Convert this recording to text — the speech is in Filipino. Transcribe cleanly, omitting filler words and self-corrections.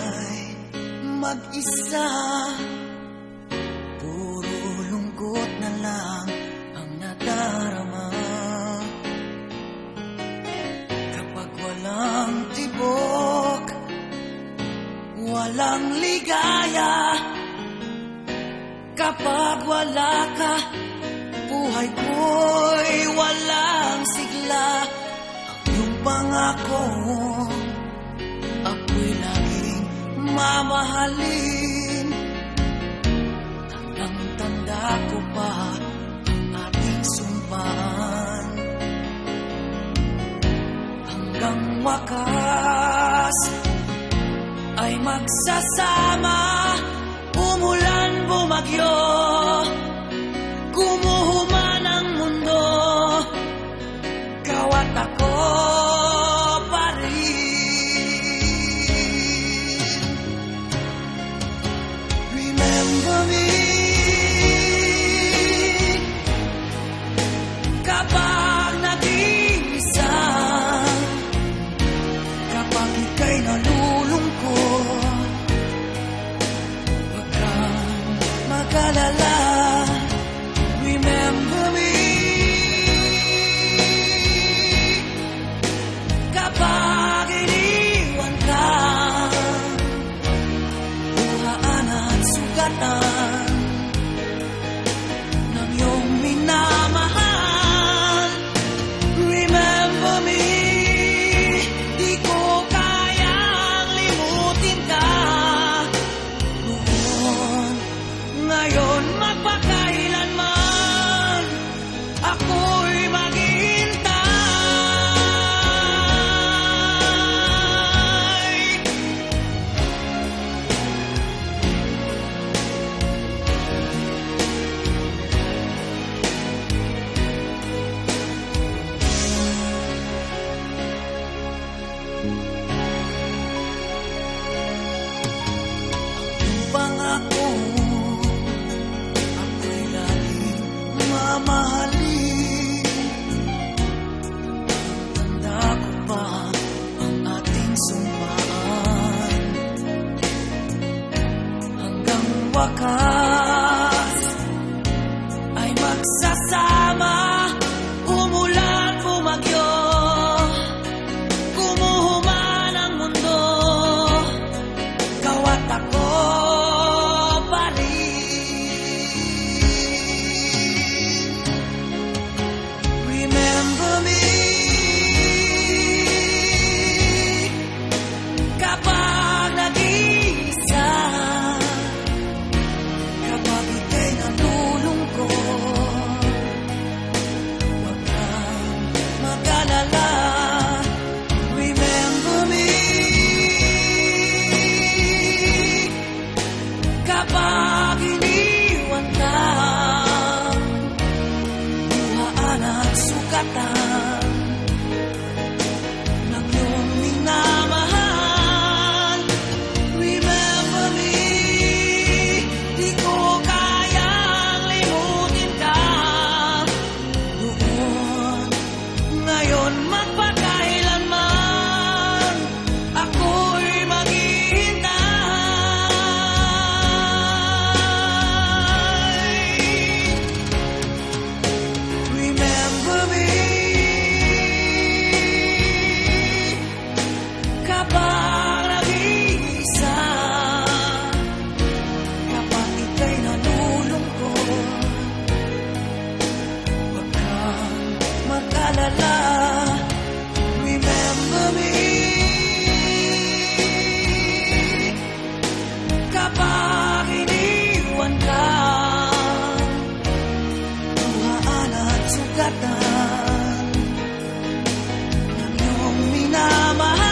ika'y mag-isa, puro lungkot na lang ang nadarama. Kapag walang tibok, walang ligaya, kapag wala ka, buhay ko'y walang sigla. Ang iyong pangako, ako'y laging mamahalin. Tandang-tanda ko pa ang ating sumpaan. Hanggang wakas ay magsasama, umulan, bumagyo, gumuhuman ang mundo, ikaw at ako pa rin. Remember me kapag nag-iisa, kapag ika'y nalulungkot, huwag kang mag-alala. Remember me kapag iniwan ka, luhaan at sugatan ng iyong minamahal. Remember me, di ko kayang limutin ka. Noon, ngayon, magpakailanman ako'y maghihintay. Ang pangako, ako'y laging mamahalin. Tanda ko pa ang ating sumpaan. Hanggang wakas ay magsasama, umulan, bumagyo, gumuhuman ang mundo, ikaw at ako pa rin. Remember me kapag nag-iisa, kapag ika'y nalulungkot, huwag kang mag-alala. Remember me kapag iniwan ka, luhaan at sugatan ng iyong minamahal. Remember me, di ko kayang limutin ka. Noon, ngayon, magpakailanman ako'y maghihintay. Remember me kapag nag-iisa, kapag ika'y nalulungkot, huwag kang mag-alala.